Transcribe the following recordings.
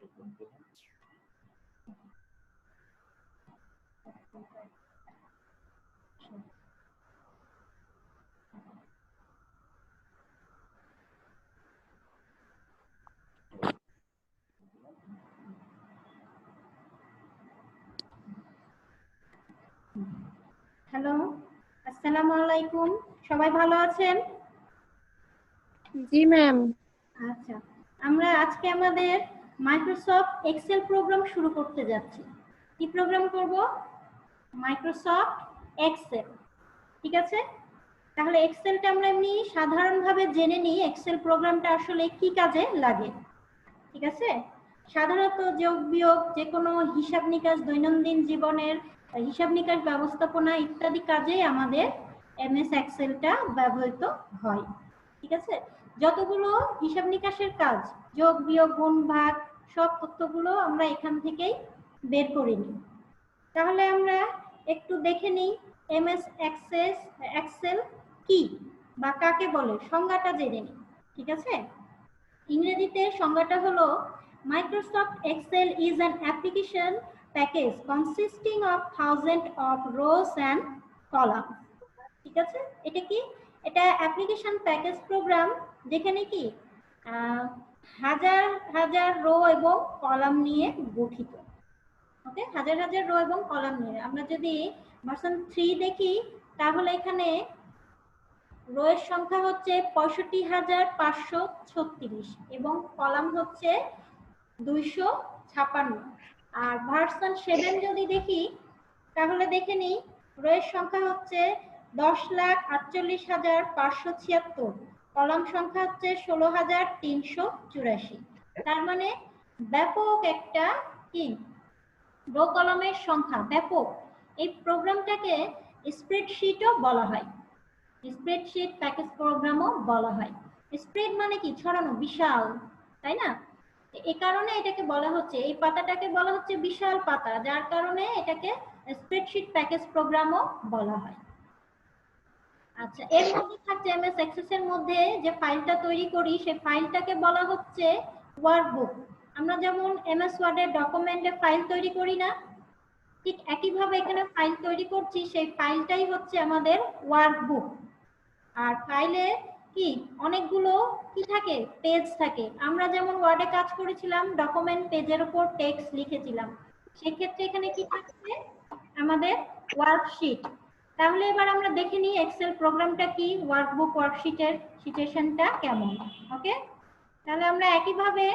Hello, আসসালামু আলাইকুম। সবাই ভালো আছেন? জি ম্যাম। আচ্ছা, আমরা আজকে আমাদের মাইক্রোসফট এক্সেল প্রোগ্রাম শুরু করতে যাচ্ছি। কি প্রোগ্রাম করব? Microsoft Excel. ঠিক আছে? তাহলে এক্সেলটা আমরা এমনি সাধারণভাবে জেনে নিই এক্সেল প্রোগ্রামটা আসলে কি কাজে লাগে। ঠিক আছে? সাধারণত যোগ বিয়োগ যে কোনো হিসাব নিকাশ দৈনন্দিন জীবনের হিসাব নিকাশ ব্যবস্থাপনা ইত্যাদি কাজে আমাদের এমএস এক্সেলটা ব্যবহৃত হয়। ঠিক আছে? যতগুলো হিসাব নিকাশের কাজ যোগ বিয়োগ গুণ ভাগ সব তথ্যগুলো আমরা এখান থেকেই বের করে নিই। তাহলে আমরা একটু দেখে নিই এমএস এক্সেল কি বা কাকে বলে সংজ্ঞাটা জেনে নিই। ঠিক আছে? ইংরেজিতে সংজ্ঞাটা হলো Microsoft Excel is an application package consisting of thousands of rows and columns. ঠিক আছে? এটা কি? এটা অ্যাপ্লিকেশন প্যাকেজ প্রোগ্রাম যেখানে কি হাজার হাজার রো এবং কলাম নিয়ে গঠিত। ওকে, হাজার হাজার রো এবং কলাম নিয়ে। আমরা যদি ভার্সন 3 দেখি তাহলে এখানে রোয়ের সংখ্যা হচ্ছে 65,536 এবং কলাম হচ্ছে 256। আর ভার্সন 7 যদি দেখি তাহলে দেখে নিই রোয়ের সংখ্যা হচ্ছে 10,48,576, কলাম সংখ্যা হচ্ছে 16,384। তার মানে ব্যাপক একটা কি রো কলামের সংখ্যা ব্যাপক। এই প্রোগ্রামটাকে স্প্রেডশিটও বলা হয়, স্প্রেডশিট প্যাকেজ প্রোগ্রামও বলা হয়। স্প্রেড মানে কি? ছড়ানো, বিশাল, তাই না? এই কারণে এটাকে বলা হচ্ছে, এই পাতাটাকে বলা হচ্ছে বিশাল পাতা, যার কারণে এটাকে স্প্রেডশিট প্যাকেজ প্রোগ্রামও বলা হয়। আচ্ছা, এর মধ্যে থাকছে এমএস এক্সেস এর মধ্যে যে ফাইলটা তৈরি করি সেই ফাইলটাকে বলা হচ্ছে ওয়ার্কবুক। আমরা যেমন এমএস ওয়ার্ডে ডকুমেন্টে ফাইল তৈরি করি না, ঠিক একইভাবে এখানে ফাইল তৈরি করছি, সেই ফাইলটাই হচ্ছে আমাদের ওয়ার্কবুক। আর ফাইলে কি অনেকগুলো কি থাকে? পেজ থাকে। আমরা যেমন ওয়ার্ডে কাজ করেছিলাম ডকুমেন্ট পেজের উপর টেক্সট লিখেছিলাম, সেক্ষেত্রে এখানে কি থাকছে? আমাদের ওয়ার্কশিট। তাহলে এবার আমরা দেখে নিই এক্সেল প্রোগ্রামটা কি, ওয়ার্কবুক ওয়ার্কশিটের সিচুয়েশনটা কেমন। ওকে, তাহলে আমরা একইভাবে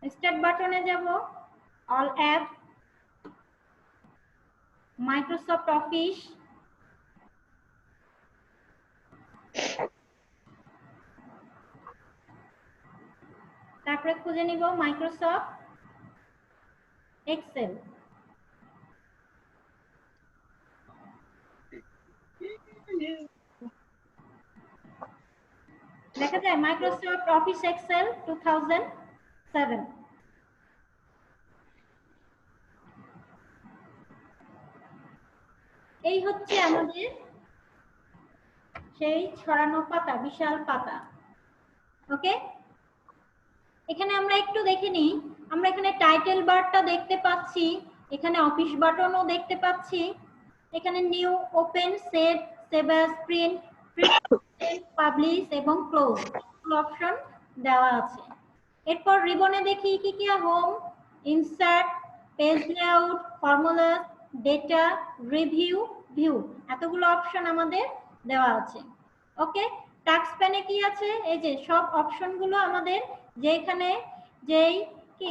স্টার্ট বাটনে যাব, অল অ্যাপ, মাইক্রোসফট অফিস, তারপরে খুঁজে নিব মাইক্রোসফট এক্সেল। দেখা যায় মাইক্রোসফট অফিস এক্সেল 2007। এই হচ্ছে আমাদের সেই ছড়ানো পাতা, বিশাল পাতা। ওকে, এখানে আমরা একটু দেখে নিই। আমরা এখানে টাইটেল বারটা দেখতে পাচ্ছি, এখানে অফিস বাটনও দেখতে পাচ্ছি, এখানে new, open, save, save as, print, publish এবং ক্লোজ অপশন দেওয়া আছে। এরপর রিবনে দেখি কি কি? Home, insert, page layout, formula, data, review, view, এতগুলো অপশন আমাদের দেওয়া আছে। ওকে, টাস্ক প্যানে কি আছে? এই যে সব অপশনগুলো আমাদের, যেখানে যেই কি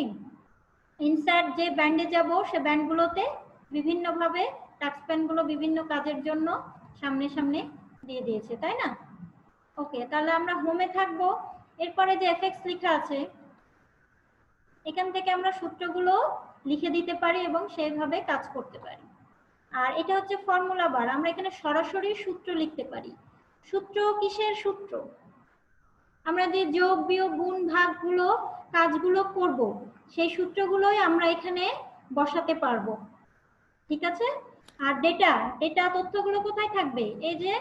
ইনসার্ট যে ব্যান্ডে যাব সে ব্যান্ডগুলোতে বিভিন্নভাবে টাস্ক প্যানগুলো বিভিন্ন কাজের জন্য সামনে সামনে দিয়ে দিয়েছে, তাই না? ওকে, তাহলে আমরা হোমে থাকবো। এরপরে যে এফএক্স লেখা আছে এখান থেকে আমরা সূত্রগুলো লিখে দিতে পারি এবং সেইভাবে কাজ করতে পারি। আর এটা হচ্ছে ফর্মুলা বার, আমরা এখানে সরাসরি সূত্র লিখতে পারি। সূত্র কিসের সূত্র? আমরা যে যোগ বিয়োগ গুণ ভাগগুলো কাজগুলো করব সেই সূত্রগুলোই আমরা এখানে বসাতে পারবো। ঠিক আছে? আর ডেটা, ডেটা তথ্যগুলো কোথায় থাকবে? এই যে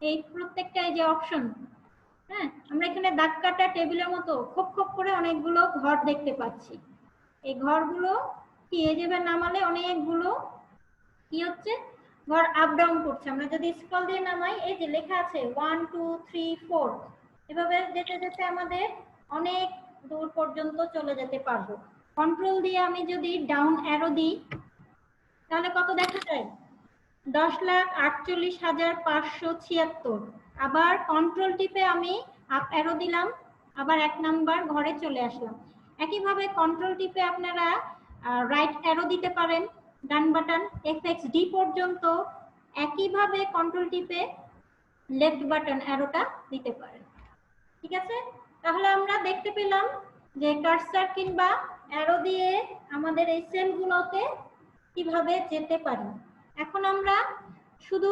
এই প্রত্যেকটা এই যে অপশন, হ্যাঁ, আমরা এখানে দাগ কাটা টেবিলের মতো খোপ খোপ করে অনেকগুলো ঘর দেখতে পাচ্ছি। এই ঘরগুলো কি যেভাবে নামালে অনেকগুলো কি হচ্ছে ঘর আপ ডাউন করছে। আমরা যদি স্ক্রল দিয়ে নামাই এই যে লেখা আছে 1 2 3 4 এভাবে যেতে যেতে আমাদের অনেক দূর পর্যন্ত চলে যেতে পারবো। কন্ট্রোল দিয়ে আমি যদি ডাউন অ্যারো দিই তাহলে কত দেখা যায় 10,48,576। আবার কন্ট্রোল টিপে আমি আপ অ্যারো দিলাম, আবার 1 নাম্বার ঘরে চলে আসলাম। একইভাবে কন্ট্রোল টিপে আপনারা রাইট অ্যারো দিতে পারেন, ডান বাটন FXD পর্যন্ত। একইভাবে কন্ট্রোল টিপে লেফট বাটন অ্যারোটা দিতে পারেন। ঠিক আছে, তাহলে আমরা দেখতে পেলাম যে কার্সার কিংবা অ্যারো দিয়ে আমাদের এই সেলগুলোতে কিভাবে যেতে পারি। এখন আমরা শুধু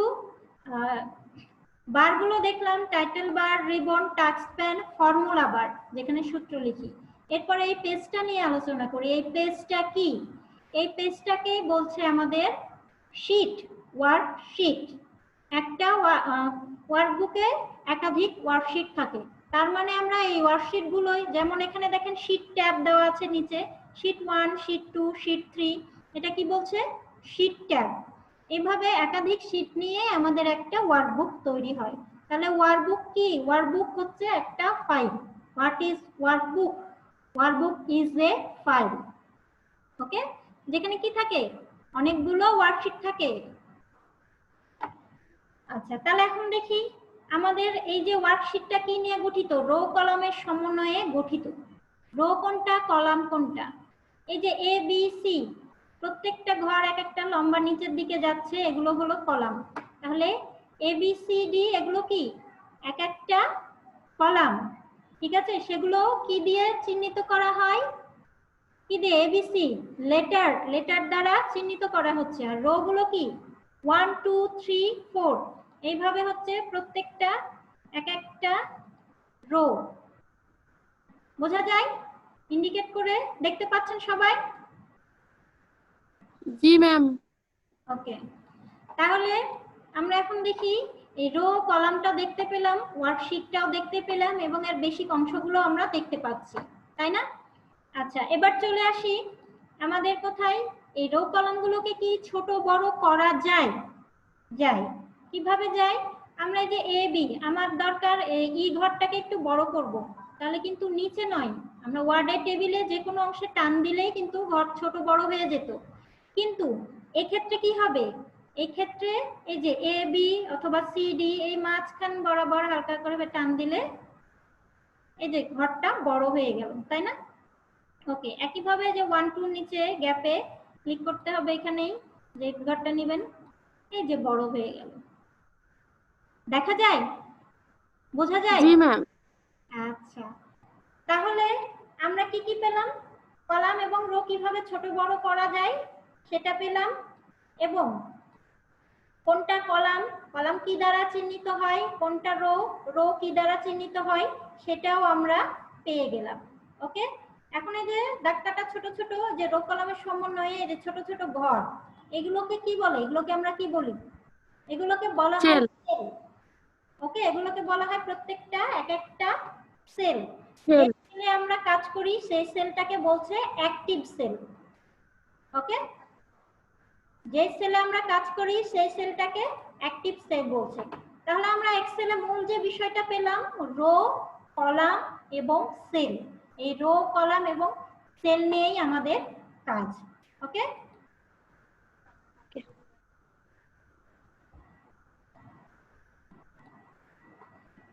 বারগুলো দেখলাম, title bar, ribbon, task pane, formula bar, যেখানে সূত্র লিখি। এরপরে এই পেজটা নিয়ে আলোচনা করি। এই পেজটা কি? এই পেজটাকে বলছে আমাদের শীট, ওয়ার্কশিট। একটা ওয়ার্কবুকে একাধিক ওয়ার্কশিট থাকে, তার মানে আমরা এই ওয়ার্কশিট গুলোই, যেমন এখানে দেখেন শীট ট্যাব দেওয়া আছে নিচে, শীট 1, শীট 2, শীট 3, এটা কি বলছে? Sheet tab. এভাবে একাধিক শীট নিয়ে আমাদের একটা ওয়ার্কবুক তৈরি হয়। তাহলে ওয়ার্কবুক কি? ওয়ার্কবুক হচ্ছে একটা file. What is workbook? Workbook is a file. Okay, যেখানে কি থাকে? অনেকগুলো ওয়ার্কশিট থাকে। আচ্ছা, তাহলে এখন দেখি আমাদের এই যে ওয়ার্কশিটটা কি নিয়ে গঠিত? রো কলামের সমন্বয়ে গঠিত। রো কোনটা, কলাম কোনটা? এই যে এ বি সি, প্রত্যেকটা ঘর এক একটা লম্বা নিচের দিকে যাচ্ছে, এগুলো হলো কলাম। তাহলে এ বি সি ডি এগুলো কি? এক একটা কলাম। ঠিক আছে, সেগুলো কি দিয়ে চিহ্নিত করা হয়? কি দিয়ে? এবিসি, লেটার, লেটার দ্বারা চিহ্নিত করা হচ্ছে। আর রো গুলো কি? 1 2 3 4, এইভাবে হচ্ছে প্রত্যেকটা এক একটা রো। বোঝা যায়? ইন্ডিকেট করে দেখতে পাচ্ছেন সবাই? জি ম্যাম। ওকে, তাহলে আমরা এখন দেখি এই রো কলামটা দেখতে পেলাম, ওয়ার্কশিটটাও দেখতে পেলাম, এবং এর বেসিক অংশগুলো আমরা দেখতে পাচ্ছি, তাই না? আচ্ছা, এবার চলে আসি আমাদের কোথায় এই রো কলামগুলোকে কি ছোট বড় করা যায়? যায়। কিভাবে যায়? আমরা এই যে এ বি, আমার দরকার ই ঘরটাকে একটু বড় করব, তাহলে কিন্তু নিচে নয়, আমরা ওয়ার্ডের টেবিলে যে কোনো অংশে টান দিলেই কিন্তু ঘর ছোট বড় হয়ে যেত। কিন্তু এই ক্ষেত্রে কি হবে? এই ক্ষেত্রে এই যে এ বি অথবা সি ডি, এই মাঝখান বরাবর হালকা করে টান দিলে এই যে ঘরটা বড় হয়ে গেল, তাই না? ওকে, একইভাবে যে 1 2 নিচে গ্যাপে ক্লিক করতে হবে, এখানেই যে ঘরটা নেবেন, এই যে বড় হয়ে গেল। দেখা যায়? বোঝা যায়? জি ম্যাম। আচ্ছা, তাহলে আমরা কি কি পেলাম? কলাম এবং রো কিভাবে ছোট বড় করা যায় সেটা পেলাম, এবং কোনটা কলাম, কলাম কি দ্বারা চিহ্নিত হয়, কোনটা রো, রো কি দ্বারা চিহ্নিত হয় সেটাও আমরা পেয়ে গেলাম। ওকে, এখন এই যে দাগটা ছোট ছোট যে রো কলামের সমন্বয়ে এই যে ছোট ছোট ঘর, এগুলোকে কি বলে? এগুলোকে আমরা কি বলি? এগুলোকে বলা হয় সেল। ওকে, এগুলোকে বলা হয় প্রত্যেকটা এক একটা সেল। যে সেলে আমরা কাজ করি সেই সেলটাকে বলছে অ্যাক্টিভ সেল। ওকে, যে সেলে আমরা কাজ করি সেই সেলটাকে অ্যাক্টিভ সেল বলছে। তাহলে আমরা এক্সেলে মূল যে বিষয়টা পেলাম, রো, কলাম এবং সেল। এই রো, কলাম এবং সেল নিয়েই আমাদের কাজ। ওকে,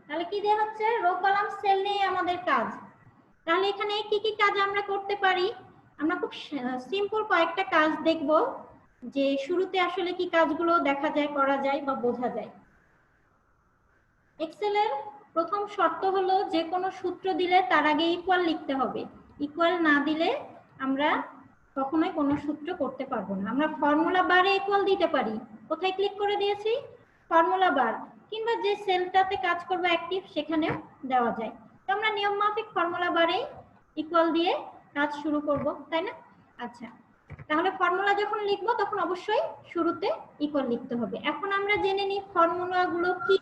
তাহলে কি দিয়ে হচ্ছে? রো, কলাম, সেল নিয়ে আমাদের কাজ। তাহলে এখানে কি কি কাজ আমরা করতে পারি? আমরা খুব সিম্পল কয়েকটা কাজ দেখব, যে শুরুতে আসলে কি কাজগুলো দেখা যায়, করা যায় বা বোঝা যায়। এক্সেলের প্রথম শর্ত হলো যে কোনো সূত্র দিলে তার আগে ইকুয়াল লিখতে হবে। ইকুয়াল না দিলে আমরা কখনোই কোনো সূত্র করতে পারবো না। আমরা ফর্মুলা বারে ইকুয়াল দিতে পারি। কোথায় ক্লিক করে দিয়েছি? ফর্মুলা বার, কিংবা যে সেলটাতে কাজ করবে অ্যাক্টিভ সেখানেও দেওয়া যায়। তো আমরা নিয়ম মাফিক ফর্মুলা বারেই ইকুয়াল দিয়ে কাজ শুরু করব, তাই না? আচ্ছা, তাহলে ফর্মুলা যখন লিখবো তখন অবশ্যই শুরুতে ইকুয়াল লিখতে হবে। এখন আমরা জেনে নিই ফর্মুলাগুলো কি,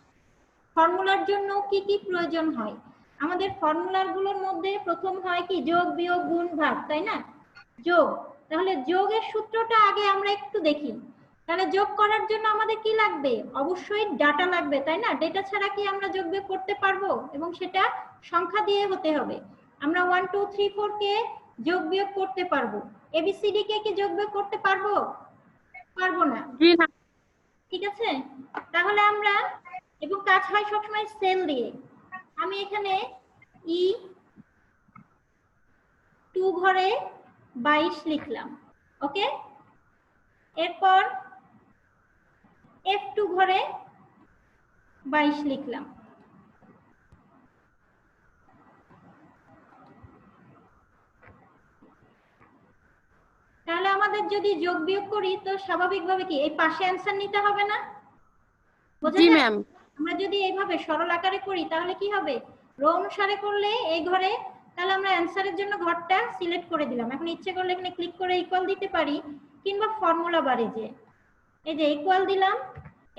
ফর্মুলার জন্য কি কি প্রয়োজন হয়। আমাদের ফর্মুলার গুলোর মধ্যে প্রথম হয় কি? যোগ, বিয়োগ, গুণ, ভাগ, তাই না? যোগ। তাহলে যোগের সূত্রটা আগে আমরা একটু দেখি। তাহলে যোগ করার জন্য আমাদের কি লাগবে? অবশ্যই ডাটা লাগবে, তাই না? ডেটা ছাড়া কি আমরা যোগ বিয়োগ করতে পারবো? এবং সেটা সংখ্যা দিয়ে হতে হবে। আমরা 1 2 3 4 কে যোগ বিয়োগ করতে পারবো, এবিসিডি কে কি যোগ বিয়োগ করতে পারবো? পারবো না। জি না। ঠিক আছে, তাহলে আমরা, এবং কাজ হয় সবসময় সেল দিয়ে। আমি এখানে ই 2 ঘরে 22 লিখলাম। ওকে, এরপর F2 ঘরে 22 লিখলাম। তাহলে আমাদের যদি যোগ বিয়োগ করি তো স্বাভাবিকভাবে কি এই পাশে অ্যান্সার নিতে হবে না? জি ম্যাম। আমরা যদি এইভাবে সরল আকারে করি তাহলে কি হবে? রো অনুসারে করলে এই ঘরে, তাহলে আমরা অ্যান্সারের জন্য ঘরটা সিলেক্ট করে দিলাম। এখন ইচ্ছে করলে এখানে ক্লিক করে ইকুয়াল দিতে পারি, কিংবা ফর্মুলা বারে যে এই যে ইকুয়াল দিলাম।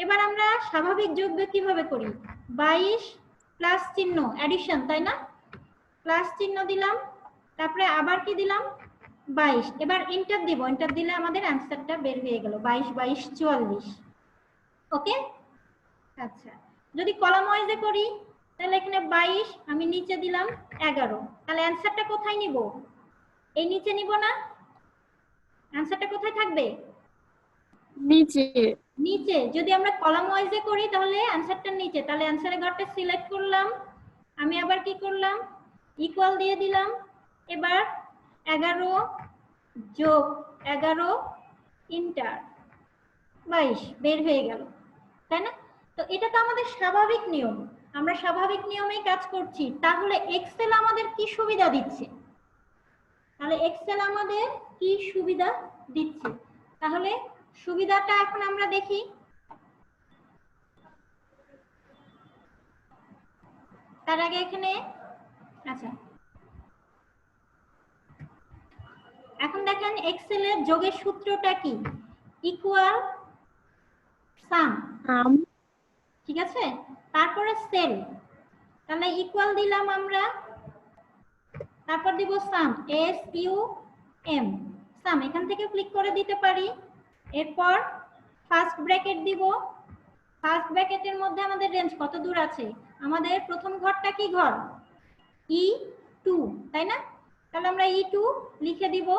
এবার আমরা স্বাভাবিক যোগ বিয়োগ কিভাবে করি? 22 প্লাস চিহ্ন অ্যাডিশন, তাই না? প্লাস চিহ্ন দিলাম, তারপরে আবার কি দিলাম? 22। এবার এন্টার দিব, এন্টার দিলে আমাদের অ্যান্সারটা বের হয়ে গেল 22 22 44। ওকে, আচ্ছা, যদি কলাম ওয়াইজে করি তাহলে এখানে 22, আমি নিচে দিলাম 11। তাহলে অ্যান্সারটা কোথায় নিব? এই নিচে নিব না? অ্যান্সারটা কোথায় থাকবে? নিচে। নিচে। যদি আমরা কলাম ওয়াইজে করি তাহলে অ্যান্সারটা নিচে। তাহলে অ্যান্সারের ঘরটা সিলেক্ট করলাম, আমি আবার কি করলাম? ইকুয়াল দিয়ে দিলাম। এবার 11 যোগ 11 ইন্টার 22 বের হয়ে গেল, তাই না? তো এটা তো আমাদের স্বাভাবিক নিয়ম, আমরা স্বাভাবিক নিয়মেই কাজ করছি। তাহলে এক্সেল আমাদের কি সুবিধা দিচ্ছে? তাহলে এক্সেল আমাদের কি সুবিধা দিচ্ছে? তাহলে সুবিধাটা এখন আমরা দেখি। তার আগে এখানে, আচ্ছা, এখন দেখেন এক্সেলের যোগের সূত্রটা কি? ইকুয়াল সাম, ঠিক আছে, তারপরে সেল। তাহলে ইকুয়াল দিলাম আমরা, তারপর দিব সাম, SUM, সাম। এখান থেকে ক্লিক করে দিতে পারি। এরপর ফার্স্ট ব্র্যাকেট দিব। ফার্স্ট ব্র্যাকেটের মধ্যে আমাদের রেঞ্জ কত দূর আছে? আমাদের প্রথম ঘরটা কি ঘর? E2, তাই না? তাহলে আমরা E2 লিখে দিব।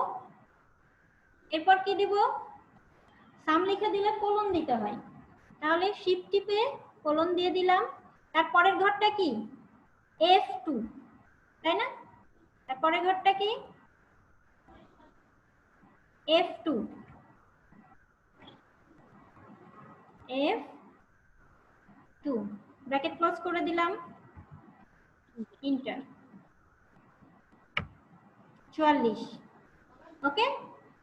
এরপর কি দিব? সাম লিখে দিলে কোলন দিতে হয়, তাহলে শিফট টিপে কোলন দিয়ে দিলাম। তারপরের ঘরটা কি? F2, তাই না? তারপরের ঘরটা কি? F2, F2 ব্র্যাকেট ক্লোজ করে দিলাম, ইন্টার 44। ওকে,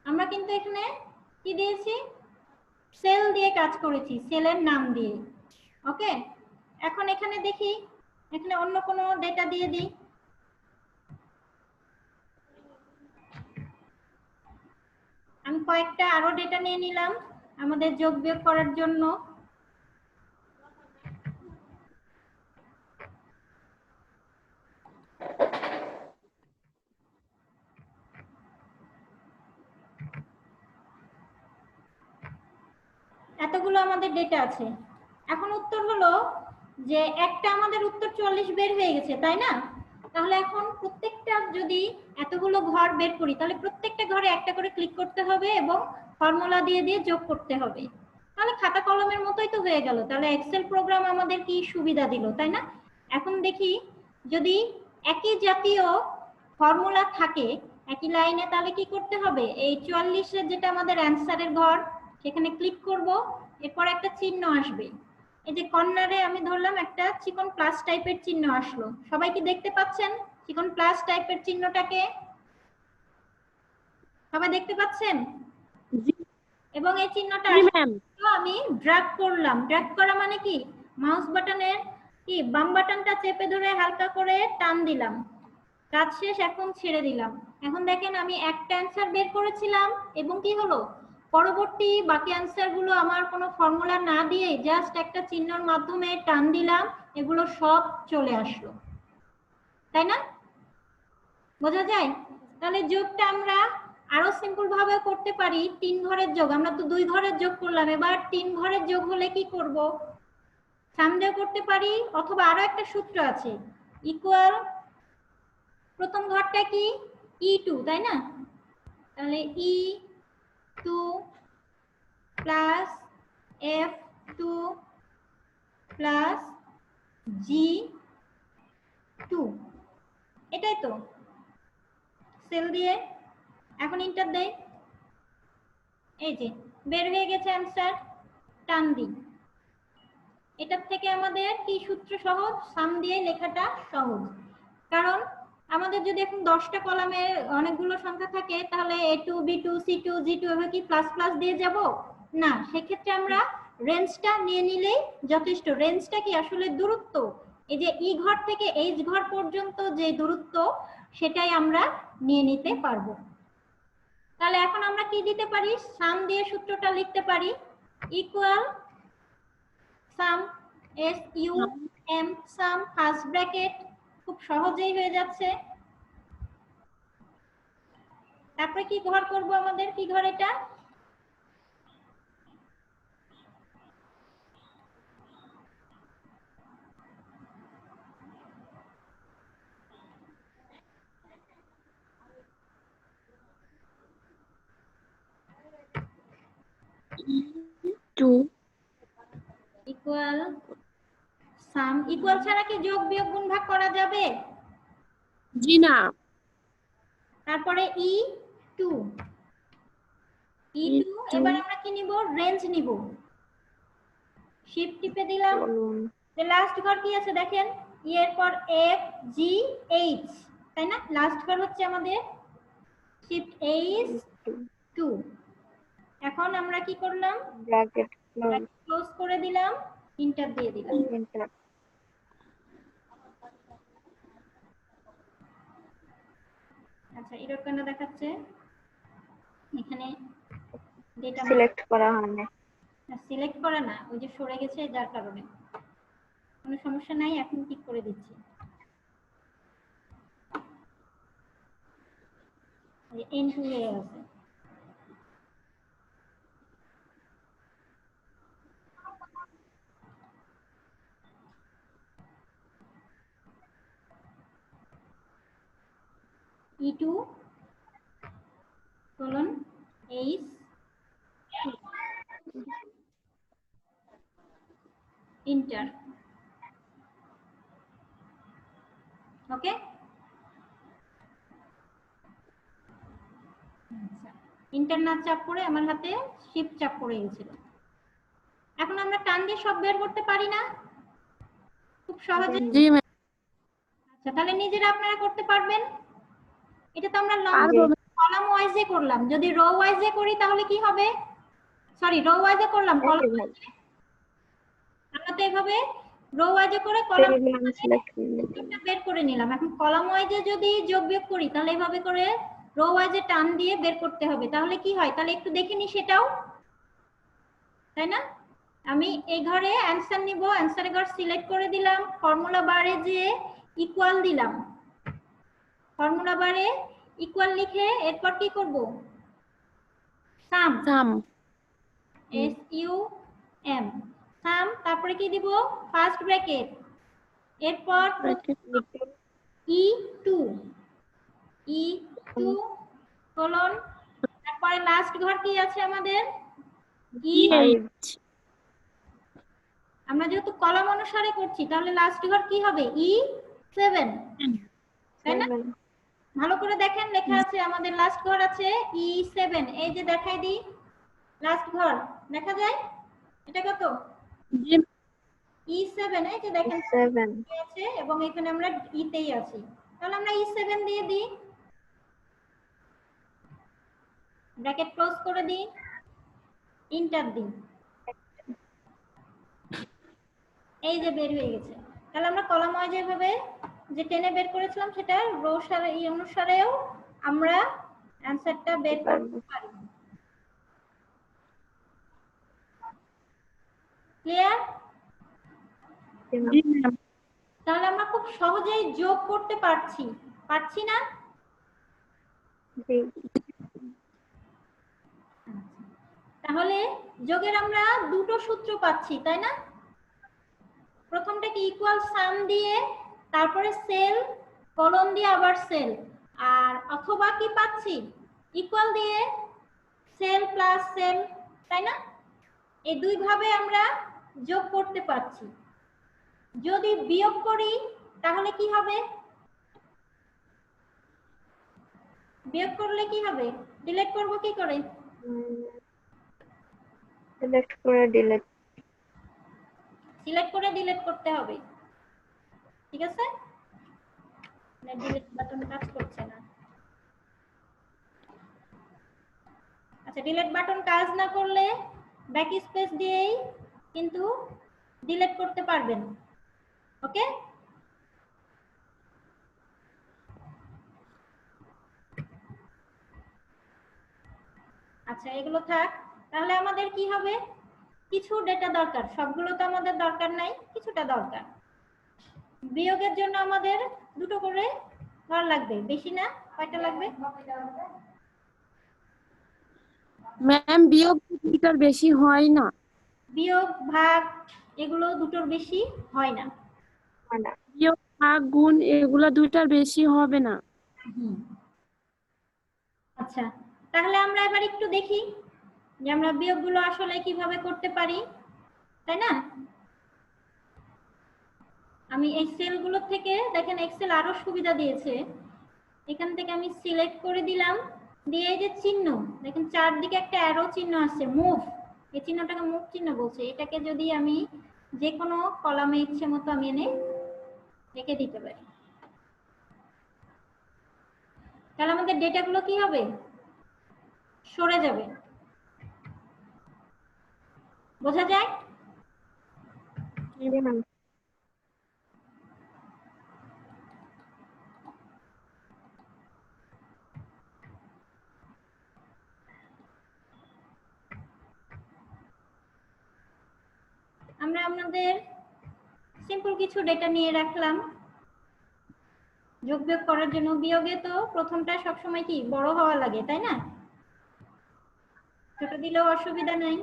আমরা কিন্তু এখানে কি দিয়েছি? সেল দিয়ে কাজ করেছি, সেলের নাম দিয়ে। ওকে, এখন এখানে দেখি, এখানে অন্য কোনো ডেটা দিয়ে দিই। আমি কয়েকটা আরো ডেটা নিয়ে নিলাম আমাদের যোগ বিয়োগ করার জন্য। এতগুলো আমাদের ডেটা আছে। এখন উত্তর হলো যে একটা আমাদের উত্তর 40 বের হয়ে গেছে, তাই না? তাহলে এখন প্রত্যেকটা যদি এতগুলো ঘর বের করি তাহলে প্রত্যেকটা ঘরে একটা করে ক্লিক করতে হবে এবং ফর্মুলা দিয়ে দিয়ে যোগ করতে হবে। তাহলে খাতা কলমের মতোই তো হয়ে গেল। তাহলে এক্সেল প্রোগ্রাম আমাদের কি সুবিধা দিল, তাই না? এখন দেখি যদি একই জাতীয় ফর্মুলা থাকে একই লাইনে, তাহলে কি করতে হবে? এই 44 এর যেটা আমাদের অ্যান্সারের ঘর, সেখানে ক্লিক করব। এরপর একটা চিহ্ন আসবে, এই যে কর্নারে আমি ধরলাম একটা চিকন প্লাস টাইপের চিহ্ন আসলো। সবাই কি দেখতে পাচ্ছেন চিকন প্লাস টাইপের চিহ্নটাকে? সবাই দেখতে পাচ্ছেন? এবং এই চিহ্নটা আমি ড্র্যাগ করলাম। ড্র্যাগ করা মানে কি? মাউস বাটনের কি বাম বাটনটা চেপে ধরে হালকা করে টান দিলাম, কাজ শেষ। এখন ছেড়ে দিলাম। এখন দেখেন আমি একটা অ্যান্সার বের করেছিলাম এবং কি হলো, পরবর্তী বাকি অ্যান্সার গুলো আমার কোনো ফর্মুলা না দিয়ে জাস্ট একটা চিহ্নের মাধ্যমে টান দিলাম, এগুলো সব চলে আসলো, তাই না? বোঝা যায়? তাহলে যোগটা আমরা আরো সিম্পল ভাবে করতে পারি 3 ঘরের যোগ, আমরা তো 2 ঘরের যোগ করলাম, এবার 3 ঘরের যোগ হলে কি করব, সাম দিয়ে করতে পারি, অথবা আরো একটা সূত্র আছে, ইকুয়াল প্রথম ঘরটা কি E2, তাই না? তাহলে E2 plus F2 plus G2, এটাই তো, সেল দিয়ে এখন ইন্টার দেই, এই যে বের হয়ে গেছে অ্যান্সার, টান দিই। এটার থেকে আমাদের কি সূত্র সহজ, সাম দিয়ে লেখাটা সহজ, কারণ আমাদের যদি এখন 10টা কলামে অনেকগুলো সংখ্যা থাকে তাহলে A2 B2 C2 G2 এভাবে কি প্লাস প্লাস দিয়ে যাব না, সেক্ষেত্রে আমরা রেঞ্জটা নিয়ে নিলেই যথেষ্ট। রেঞ্জটা কি আসলে দূরত্ব, এই যে ই ঘর থেকে এইচ ঘর পর্যন্ত যে দূরত্ব সেটাই আমরা নিয়ে নিতে পারবো। তাহলে এখন আমরা কি দিতে পারি, সাম দিয়ে সূত্রটা লিখতে পারি, ইকুয়াল সাম SUM সাম ফার্স্ট ব্র্যাকেট, খুব সহজেই হয়ে যাচ্ছে। তারপরে কি ঘর করব, আমাদের কি ঘর এটা, টু ইকুয়াল সাম, ইকুয়াল ছাড়া কি যোগ বিয়োগ গুণ ভাগ করা যাবে? জি না। তারপরে E2 এবার আমরা কি নিব, রেঞ্জ নিব, শিফট টিপে দিলাম, লাস্ট ঘর কি আছে দেখেন, ই এর পর F G H, তাই না? লাস্ট ঘর হচ্ছে আমাদের শিফট H2। এখন আমরা কি করলাম, ব্র্যাকেট ক্লোজ করে দিলাম, ইন্টার দিয়ে দিলাম। এন্টার। আচ্ছা এরর কেন দেখাচ্ছে, এখানে ডেটা সিলেক্ট করা হয়নি। সিলেক্ট করা না, ওই যে সরে গেছে যার কারণে, কোনো সমস্যা নাই, এখন ঠিক করে দিচ্ছি। এন্ড হয়ে আছে, E2 colon H ইন্টার, ওকে। আচ্ছা ইন্টার না চাপ পড়ে আমার হাতে শিফট চাপ পড়ে গেছিল। এখন আমরা টান দিয়ে সব বের করতে পারি না খুব সহজে? জি ম্যাম। আচ্ছা তাহলে নিজেরা আপনারা করতে পারবেন। এটা তো আমরা পারবো। কলাম ওয়াইজে করলাম, যদি রো ওয়াইজে করি তাহলে কি হবে, সরি রো ওয়াইজে করলাম, কলাম আমরা তো এইভাবে রো ওয়াইজে করে কলাম বের করে নিলাম। এখন কলাম ওয়াইজে যদি যোগ বিয়োগ করি তাহলে এইভাবে করে রো ওয়াইজে টান দিয়ে বের করতে হবে, তাহলে কি হয় তাহলে একটু দেখে নি সেটাও, তাই না? আমি এই ঘরে অ্যানসার নিব, অ্যানসারের ঘর সিলেক্ট করে দিলাম, ফর্মুলা বারে যে ইকুয়াল দিলাম, ফর্মুলা বারে ইকুয়াল লিখে এরপর কি করব, সাম SUM সাম, তারপরে কি দিব ফার্স্ট ব্র্যাকেট, এরপর E2 কোলন, তারপরে লাস্ট ঘর কি আছে আমাদের E8, আমরা যেহেতু কলাম অনুসারে করছি তাহলে লাস্ট ঘর কি হবে E7, তাই না? ভালো করে দেখেন লেখা আছে আমাদের লাস্ট ঘর আছে E7, এই যে দেখাই দিই লাস্ট ঘর দেখা যায়, এটা কত E7, এই যে দেখেন 7 আছে এবং এখানে আমরা E তেই আছি, তাহলে আমরা E7 দিয়ে দিই, ব্র্যাকেট ক্লোজ করে দিই, ইন্টার দিই, এই যে বের হয়ে গেছে। তাহলে আমরা কলাম ওয়াইজ যেভাবে যে টেনে বের করেছিলাম সেটা রো সারে এই অনুসারেও আমরা অ্যানসারটা বের করতে পারি। ক্লিয়ার? তাহলে আমরা খুব সহজেই যোগ করতে পারছি না? তাহলে যোগের আমরা দুটো সূত্র পাচ্ছি, তাই না? প্রথমটা কি ইকুয়াল সাম দিয়ে তারপরে সেল কলন দিয়ে আবার সেল, আর অথবা কি পাচ্ছি ইকুয়াল দিয়ে সেল প্লাস সেল, তাই না? এই দুই ভাবে আমরা যোগ করতে পারছি। যদি বিয়োগ করি তাহলে কি হবে? বিয়োগ করলে কি হবে? ডিলিট করব কি করে? সিলেক্ট করে ডিলিট। সিলেক্ট করে ডিলিট করতে হবে, ঠিক আছে? না ডিলিট বাটন কাজ করছে না। আচ্ছা, ডিলিট বাটন কাজ না করলে ব্যাক স্পেস দিয়েই কিন্তু ডিলিট করতে পারবেন। ওকে, আচ্ছা এগুলো থাক। তাহলে আমাদের কি হবে? কিছু ডেটা দরকার, সবগুলো তো আমাদের দরকার নাই, কিছুটা দরকার। বিয়োগের জন্য আমাদের দুটো করে ঘর লাগবে, বেশি না? কয়টা লাগবে? ম্যাম বিয়োগ দুটার বেশি হয় না। বিয়োগ ভাগ এগুলো দুটোর বেশি হয় না। বিয়োগ ভাগ গুণ এগুলা দুইটার বেশি হবে না। আচ্ছা, তাহলে আমরা এবার একটু দেখি যে আমরা বিয়োগগুলো আসলে কিভাবে করতে পারি, তাই না? আমি এই সেলগুলো থেকে দেখেন এক্সেল আরো সুবিধা দিয়েছে। এখান থেকে আমি সিলেক্ট করে দিলাম, দিয়ে এই যে চিহ্ন দেখেন চারদিকে একটা অ্যারো চিহ্ন আছে, মুভ, এই চিহ্নটাকে মুভ চিহ্ন বলছে। এটাকে যদি আমি যে কোনো কলামে ইচ্ছে মতো আমি এনে রেখে দিতে পারি, তাহলে আমাদের ডেটাগুলো কি হবে? সরে যাবে। বোঝা যায়? আমরা আপনাদের সিম্পল কিছু ডেটা নিয়ে রাখলাম যোগ বিয়োগ করার জন্য। বিয়োগে তো প্রথমটা সবসময় কি বড় হওয়া লাগে, তাই না? ছোট দিলেও অসুবিধা নাই।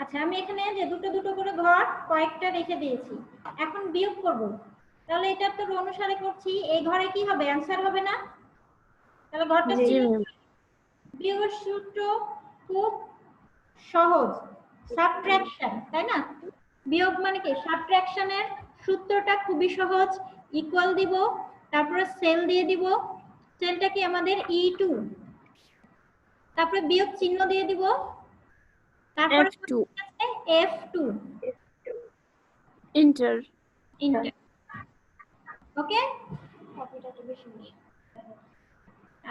আচ্ছা, আমি এখানে যে দুটো দুটো করে ঘর কয়েকটা রেখে দিয়েছি, এখন বিয়োগ করব। তাহলে এটা তো অনুসারে করছি, এই ঘরে কি হবে? অ্যানসার হবে না? তাহলে ঘরটা জি ম্যাম। বিয়োগের সূত্র খুব সহজ, সাবট্রাকশন, তাই না? বিয়োগ মানে কি? সাবট্রাকশনের সূত্রটা খুবই সহজ। ইকুয়াল দিব, তারপরে সেল দিয়ে দিব, সেলটা কি আমাদের E2, তারপরে বিয়োগ চিহ্ন দিয়ে দিব, তারপরে F2 F2 এন্টার। ইন্টার। ওকে,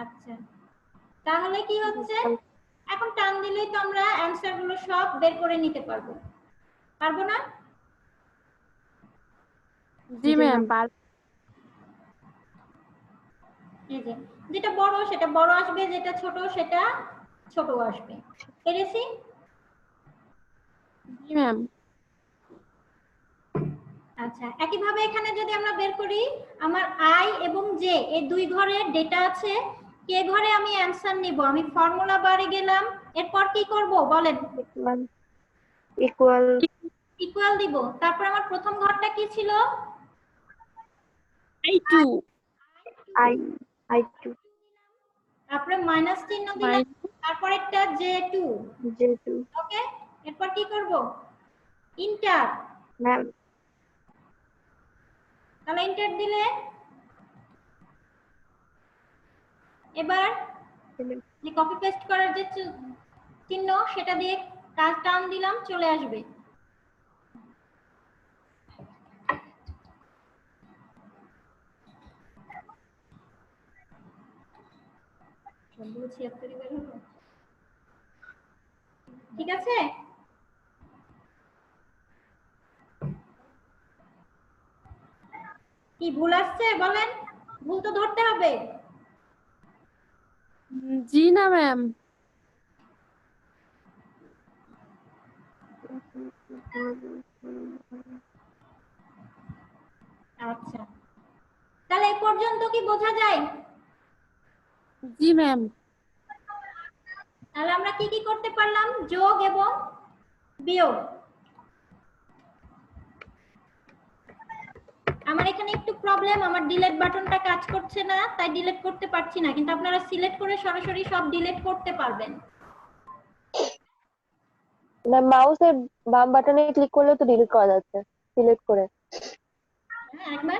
আচ্ছা তাহলে কি হচ্ছে? এখন টান দিলেই তো আমরা অ্যানসার গুলো সব বের করে নিতে পারবো, পারবো না? জি ম্যাম। এই যে যেটা বড় সেটা বড় আসবে, যেটা ছোট সেটা ছোট আসবে। পেরেছি? জি ম্যাম। আচ্ছা, একইভাবে এখানে যদি আমরা বের করি, আমার আই এবং জে এই দুই ঘরের ডেটা আছে, কে ঘরে আমি অ্যানসার নিব? আমি ফর্মুলা বারে গেলাম, এরপর কি করব বলেন? ইকুয়াল ইকুয়াল দিব। তারপর আমার প্রথম ঘরটা কি ছিল? I2 I2 তারপরে মাইনাস চিহ্ন দিলাম, তারপর একটা J2। J2 ওকে, এরপর কি করব? ইন্টার। ম্যাম। তাহলে ইন্টার দিলে এবার যে কপি পেস্ট করার যে চিহ্ন সেটা দিয়ে কাজ টান দিলাম, চলে আসবে। ঠিক আছে? কি ভুল আসছে বলেন? ভুল তো ধরতে হবে। জি না ম্যাম। আচ্ছা, তাহলে এ পর্যন্ত কি বোঝা যায়? জি ম্যাম। তাহলে আমরা কি কি করতে পারলাম? যোগ এবং বিয়োগ। আমার এখানে একটু প্রবলেম, আমার ডিলিট বাটনটা কাজ করছে না, তাই ডিলিট করতে পারছি না, কিন্তু আপনারা সিলেক্ট করে সরাসরি সব ডিলিট করতে পারবেন। ম্যাম মাউসের বাম বাটনে ক্লিক করলে তো ডিলিট করা যাচ্ছে সিলেক্ট করে। হ্যাঁ একবার,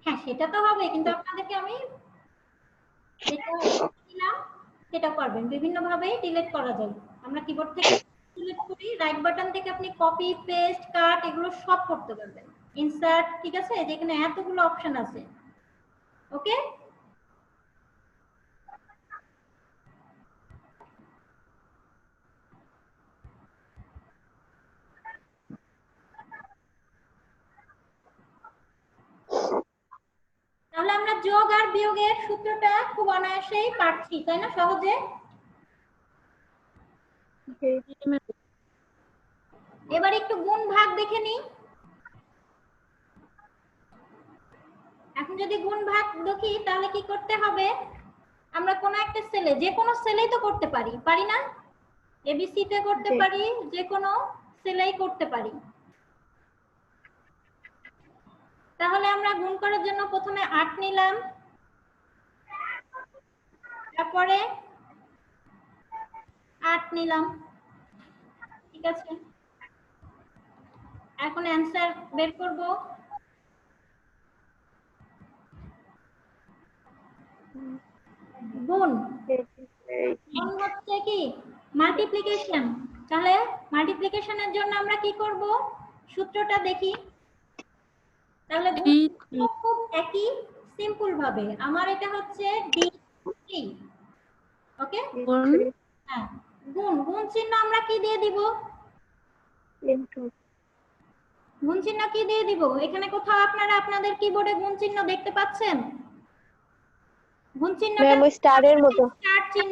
হ্যাঁ সেটা তো হবে, কিন্তু আপনাদেরকে আমি যেটা দিলাম সেটা পারবেন। বিভিন্ন ভাবে ডিলিট করা যায়। আমরা কিবোর্ড থেকে সিলেক্ট করি, রাইট বাটন থেকে আপনি কপি পেস্ট কাট এগুলো সব করতে পারবেন, ইনসার্ট, ঠিক আছে? যেখানে এতগুলো অপশন আছে। ওকে, তাহলে আমরা যোগ আর বিয়োগের সূত্রটা খুব অনায়াসেই পারছি, তাই না? সহজে। এবার একটু গুণ ভাগ দেখে নিই। এখন যদি গুণ ভাগ দেখি তাহলে কি করতে হবে? আমরা কোন একটা সেলে, যে কোনো সেলেই তো করতে পারি, পারি না? এবিসি তে করতে পারি, যে কোনো সেলেই করতে পারি। তাহলে আমরা গুণ করার জন্য প্রথমে 8 নিলাম, তারপরে 8 নিলাম, ঠিক আছে? এখন অ্যানসার বের করব। গুণ গুণ হচ্ছে কি মাল্টিপ্লিকেশন। তাহলে মাল্টিপ্লিকেশনের জন্য আমরা কি করব? সূত্রটা দেখি। তাহলে খুব একই সিম্পল ভাবে, আমার এটা হচ্ছে d3। ওকে, হ্যাঁ গুণ, গুণ চিহ্ন আমরা কি দিয়ে দিব? গুণ চিহ্ন কি দিয়ে দিব? এখানে কোথাও আপনারা আপনাদের কিবোর্ডে গুণ চিহ্ন দেখতে পাচ্ছেন? গুণ চিহ্নটা স্টারের মতো স্টার চিহ্ন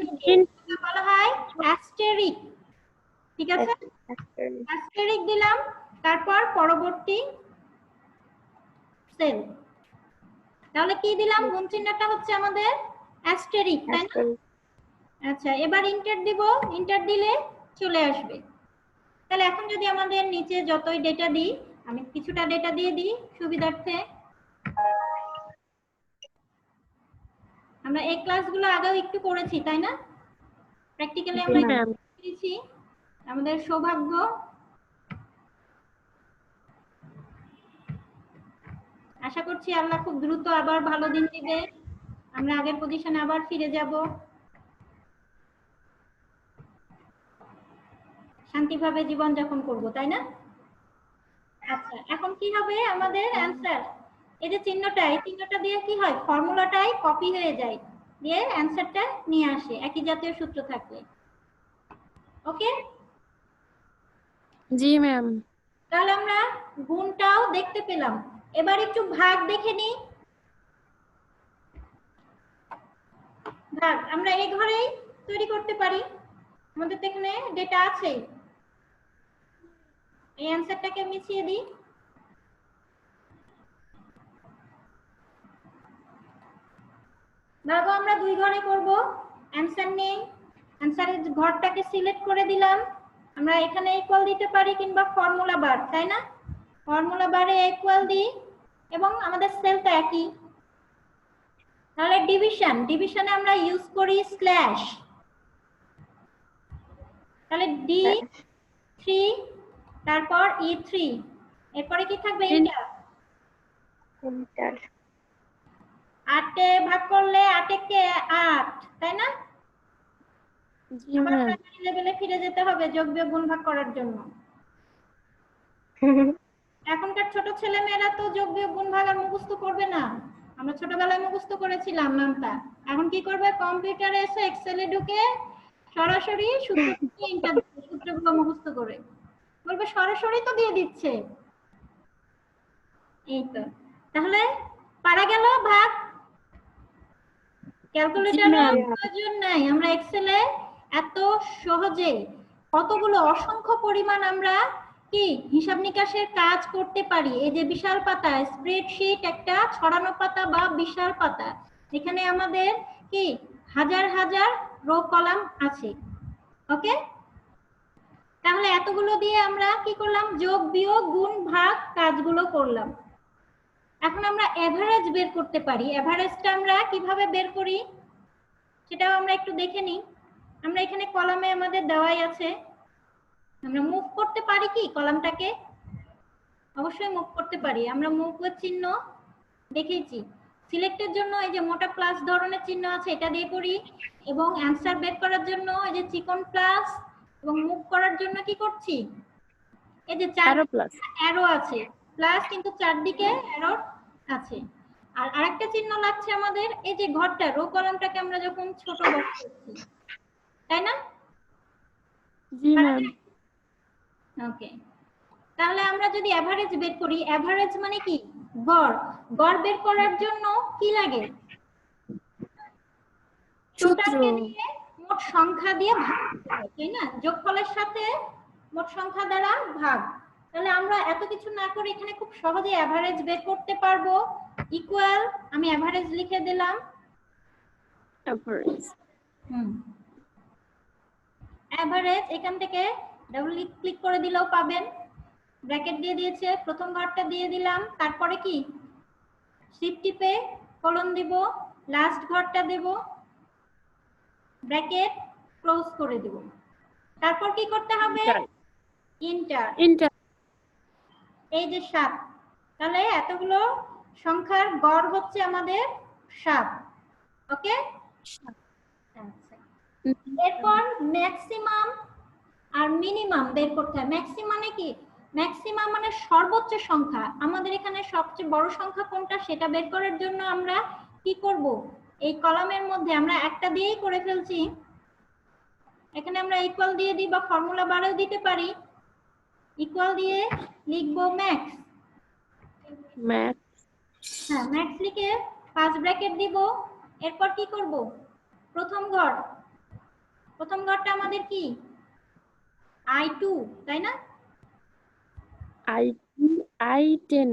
দিয়ে বলা হয় অ্যাস্টেরিক, ঠিক আছে? অ্যাস্টেরিক দিলাম, তারপর পরবর্তী সেল। তাহলে কি দিলাম? গুণ চিহ্নটা হচ্ছে আমাদের অ্যাস্টেরিক, তাই না? আচ্ছা, এবার ইন্টার দিব, ইন্টার দিলে চলে আসবে। তাহলে এখন যদি আমাদের নিচে যতই ডেটা দিই, আমি কিছুটা ডেটা দিয়ে দিই সুবিধার্থে। আমরা এই ক্লাসগুলো আগেও একটু করেছি, তাই না? প্র্যাকটিক্যালি আমরা করেছি, আমাদের সৌভাগ্য। আশা করছি আল্লাহ খুব দ্রুত আবার ভালো দিন দিবে, আমরা আগের পজিশনে আবার ফিরে যাব, শান্তিভাবে জীবন যাপন করব, তাই না? আচ্ছা, এখন কি হবে আমাদের অ্যানসার? এই যে চিহ্নটা, এই চিহ্নটা দিয়ে কি হয়? ফর্মুলাটাই কপি হয়ে যায়, দিয়ে অ্যানসারটা নিয়ে আসে একই জাতীয় সূত্র থাকলে। ওকে, জি ম্যাম। তাহলে আমরা গুণটাও দেখতে পেলাম। এবার একটু ভাগ দেখে নিই। ভাগ আমরা এই ঘরেই তৈরি করতে পারি, আমাদের তো এখানে ডেটা আছে। এই অ্যানসারটাকে মিশিয়ে দিই। ভাগও আমরা দুই ঘরে করব। অ্যানসার নেই, অ্যানসারের ঘরটাকে সিলেক্ট করে দিলাম। আমরা এখানে ইকুয়াল দিতে পারি কিংবা ফর্মুলা বার, তাই না? ফর্মুলা বারে ইকুয়াল দিই এবং আমাদের সেলটা একই। তাহলে ডিভিশন, ডিভিশনে আমরা ইউজ করি স্ল্যাশ। তাহলে D3 তারপর E3, এরপরে কি থাকবে? ইন্টার। 8 এ ভাগ করলে 8 কে 8, তাই না? জি আবার ম্যাম। প্রাইমারি লেভেলে ফিরে যেতে হবে যোগ বিয়োগ গুণ ভাগ করার জন্য। এখনকার ছোট ছেলে মেয়েরা তো যোগ বিয়োগ গুণ ভাগ আর মুখস্থ করবে না, আমরা ছোটবেলায় মুখস্থ করেছিলাম নামটা। এখন কি করবে? কম্পিউটারে এসে এক্সেলে ঢুকে সরাসরি সূত্রগুলো মুখস্থ করে বলবে সরাসরি তো দিয়ে দিচ্ছে। এই তো, তাহলে পারা গেল ভাগ। ক্যালকুলেটরের প্রয়োজন নাই, আমরা এক্সেলে এত সহজে কতগুলো অসংখ্য পরিমাণ আমরা কি হিসাব নিকাশের কাজ করতে পারি। এই যে বিশাল পাতা স্প্রেডশিট, একটা ছড়ানো পাতা বা বিশাল পাতা, এখানে আমাদের কি হাজার হাজার রো কলাম আছে। ওকে, তাহলে এতগুলো দিয়ে আমরা কি করলাম? যোগ বিয়োগ গুণ ভাগ কাজগুলো করলাম। এখন আমরা এভারেজ বের করতে পারি। এভারেজটা আমরা কিভাবে বের করি সেটাও আমরা একটু দেখে নিই। আমরা এখানে কলামে আমাদের দেওয়াই আছে, আমরা মুভ করতে পারি কি কলামটাকে? অবশ্যই মুভ করতে পারি। আমরা মুভ এর চিহ্ন দেখেছি। সিলেক্টের জন্য এই যে মোটা প্লাস ধরনের চিহ্ন আছে, এটা দিয়ে করি, এবং অ্যানসার বের করার জন্য এই যে চিকন প্লাস, এবং মুভ করার জন্য কি করছি? এই যে অ্যারো প্লাস, অ্যারো আছে, প্লাস কিন্তু চারদিকে অ্যারো আছে। আর আরেকটা চিহ্ন লাগছে আমাদের এই যে ঘরটা, রো কলামটাকে আমরা যখন ছোট বড় করছি, তাই না? জি ম্যাম। ওকে, তাহলে আমরা যদি এভারেজ বের করি, এভারেজ মানে কি? গড়। গড় বের করার জন্য কি লাগে? টোটালকে দিয়ে মোট সংখ্যা দিয়ে ভাগ করতে হয়, তাই না? যোগফলের সাথে মোট সংখ্যা দ্বারা ভাগ। তাহলে আমরা এত কিছু না করে এখানে খুব সহজে এভারেজ বের করতে পারবো। ইকুয়াল, আমি এভারেজ লিখে দিলাম। এভারেজ, এভারেজ এখান থেকে ডাবল ক্লিক করে দিলেও পাবেন। ব্র্যাকেট দিয়ে দিয়েছে, প্রথম ঘরটা দিয়ে দিলাম, তারপরে কি শিফট টিপে কলন দিব, লাস্ট ঘরটা দেব, ব্র্যাকেট ক্লোজ করে দেব। তারপর কি করতে হবে? ইন্টার। ইন্টার। এই যে 7, তাহলে এতগুলো সংখ্যার গড় হচ্ছে আমাদের 7। ওকে, এরপর ম্যাক্সিমাম আর মিনিমাম বের করতে হয়। ম্যাক্সিমাম মানে কি? ম্যাক্সিমাম মানে সর্বোচ্চ সংখ্যা। আমাদের এখানে সবচেয়ে বড় সংখ্যা কোনটা সেটা বের করার জন্য আমরা কি করব? এই কলামের মধ্যে আমরা একটা দিয়েই করে ফেলছি। এখানে আমরা ইকুয়াল দিয়ে দিই বা ফর্মুলা বারেও দিতে পারি। ইকুয়াল দিয়ে লিখবো ম্যাক্স। ম্যাক্স, হ্যাঁ, ম্যাক্স লিখে ফার্স্ট ব্র্যাকেট দিব। এরপর কি করব? প্রথম ঘর, প্রথম ঘরটা আমাদের কি? I2, তাই না? I10,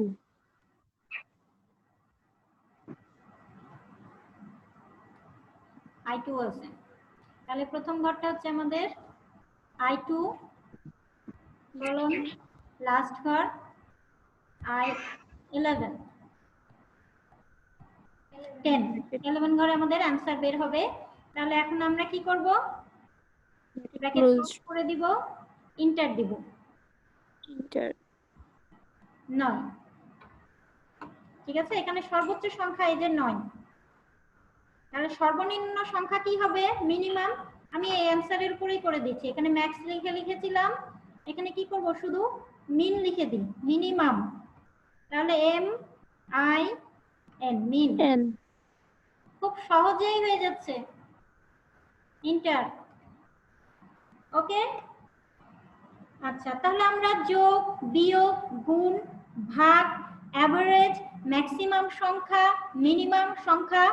I2 আছে। তাহলে প্রথম ঘরটা হচ্ছে আমাদের I2 বলুন, লাস্ট ঘর I11, 10। 11 ঘরে আমাদের आंसर বের হবে। তাহলে এখন আমরা কি করব? ব্র্যাকেট ক্লোজ করে দিব, এন্টার দিব। ইন্টার, 9। ঠিক আছে, এখানে সর্বোচ্চ সংখ্যা এই যে 9। তাহলে সর্বনিম্ন সংখ্যা কি হবে? মিনিমাম। আমি এই অ্যানসারের উপরেই করে দিচ্ছি। এখানে ম্যাক্স লিখেছিলাম, এখানে কি করব? শুধু মিন লিখে দিই, মিনিমাম। তাহলে MIN, মিন। খুব সহজেই হয়ে যাচ্ছে। এন্টার। ওকে, আচ্ছা, তাহলে আমরা যোগ বিয়োগ গুণ ভাগ এভারেজ ম্যাক্সিমাম সংখ্যা মিনিমাম সংখ্যা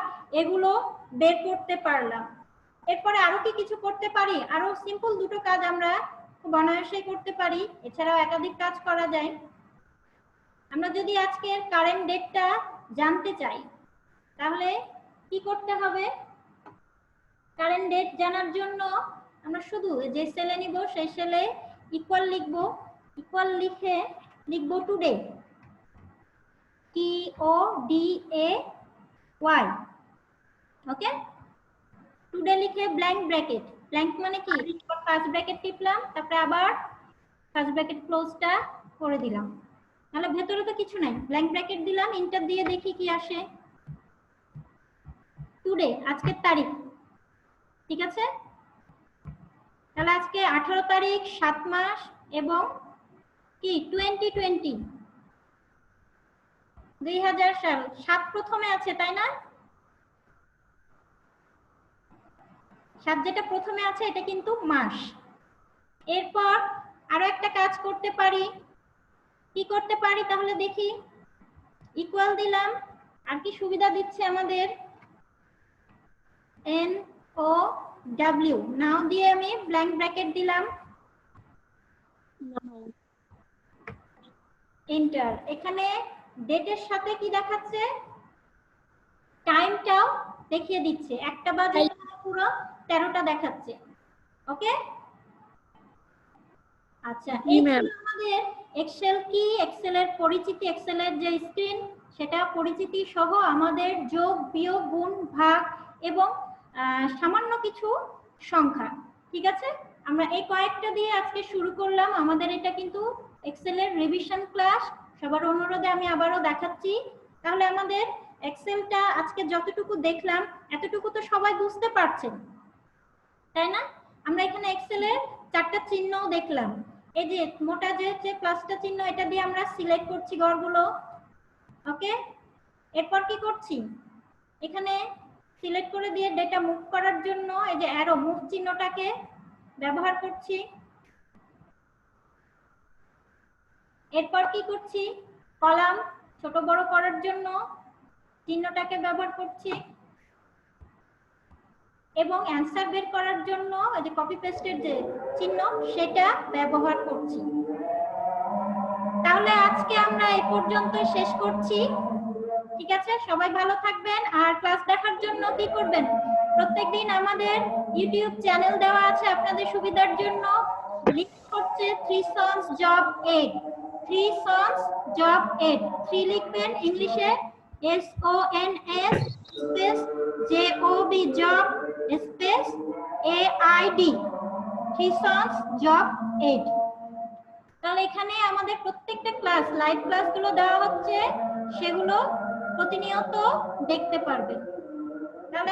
এগুলো বের করতে পারলাম। এরপরে আরো কি কিছু করতে পারি? আরো সিম্পল দুটো কাজ আমরা খুব অনায়াসে করতে পারি। এছাড়াও একাধিক কাজ করা যায়। আমরা যদি আজকের কারেন্ট ডেটটা জানতে চাই তাহলে কি করতে হবে? কারেন্ট ডেট জানার জন্য আমরা শুধু যে সেলে নিব সেই সেলে ইকুয়াল লিখব। ইকুয়াল লিখে লিখব টুডে, TODAY। ওকে, টুডে লিখে ব্ল্যাঙ্ক ব্র্যাকেট। ব্ল্যাঙ্ক মানে কি? ফার্স্ট ব্র্যাকেট টিপলাম, তারপরে আবার ফার্স্ট ব্র্যাকেট ক্লোজটা করে দিলাম। তাহলে ভেতরে তো কিছু নাই, ব্ল্যাঙ্ক ব্র্যাকেট দিলাম, এন্টার দিয়ে দেখি কি আসে। টুডে, আজকের তারিখ। ঠিক আছে, তাহলে আজকে 18 তারিখ 7 মাস এবং কি 2020, 2000 সাল। 7 প্রথমে আছে তাই না? 7 যেটা প্রথমে আছে এটা কিন্তু মাস। এরপর আরো একটা কাজ করতে পারি। কি করতে পারি তাহলে দেখি। ইকুয়াল দিলাম, আর কি সুবিধা দিচ্ছে আমাদের? NOW, নাও দিয়ে আমি ব্ল্যাঙ্ক ব্র্যাকেট দিলাম, এন্টার। এখানে ডেটের সাথে কি দেখাচ্ছে? টাইমটাও দেখিয়ে দিচ্ছে। 1টা বাজে পুরো 13টা দেখাচ্ছে। ওকে, আচ্ছা জি এই ম্যাম। ছিল আমাদের এক্সেল কি, এক্সেলের পরিচিতি, এক্সেলের যে স্ক্রিন সেটা পরিচিতি সহ আমাদের যোগ বিয়োগ গুণ ভাগ এবং সামান্য কিছু সংখ্যা। ঠিক আছে, আমরা এই কয়েকটা দিয়ে আজকে শুরু করলাম। আমাদের এটা কিন্তু এক্সেলের রিভিশন ক্লাস, সবার অনুরোধে আমি আবারও দেখাচ্ছি। তাহলে আমাদের এক্সেলটা আজকে যতটুকু দেখলাম এতটুকু তো সবাই বুঝতে পারছেন, তাই না? আমরা এখানে এক্সেলের 4টা চিহ্নও দেখলাম। এই যে মোটা যে প্লাসটা চিহ্ন, এটা দিয়ে আমরা সিলেক্ট করছি ঘরগুলো। ওকে, এরপর কি করছি, এখানে সিলেক্ট করে দিয়ে ডেটা মুভ করার জন্য এই যে অ্যারো মুভ চিহ্নটাকে ব্যবহার করছি। এরপর কি করছি, কলাম ছোট বড় করার জন্য চিহ্নটাকে ব্যবহার করছি এবং অ্যানসার বের করার জন্য এই যে কপি পেস্টের যে চিহ্ন সেটা ব্যবহার করছি। তাহলে আজকে আমরা এই পর্যন্ত শেষ করছি। ঠিক আছে, সবাই ভালো থাকবেন। আর ক্লাস দেখার জন্য কি করবেন, প্রত্যেকদিন আমাদের ইউটিউব চ্যানেল দেওয়া আছে আপনাদের সুবিধার জন্য। লিঙ্ক হচ্ছে 3 sons job aid, 3 sons job aid, 3 লিখবেন ইংলিশে SONS space JOB job space AID, 3 sons job aid। তাহলে এখানে আমাদের প্রত্যেকটা ক্লাস, লাইভ ক্লাসগুলো দেওয়া হচ্ছে, সেগুলো প্রতিনিয়ত দেখতে পারবেন। তাহলে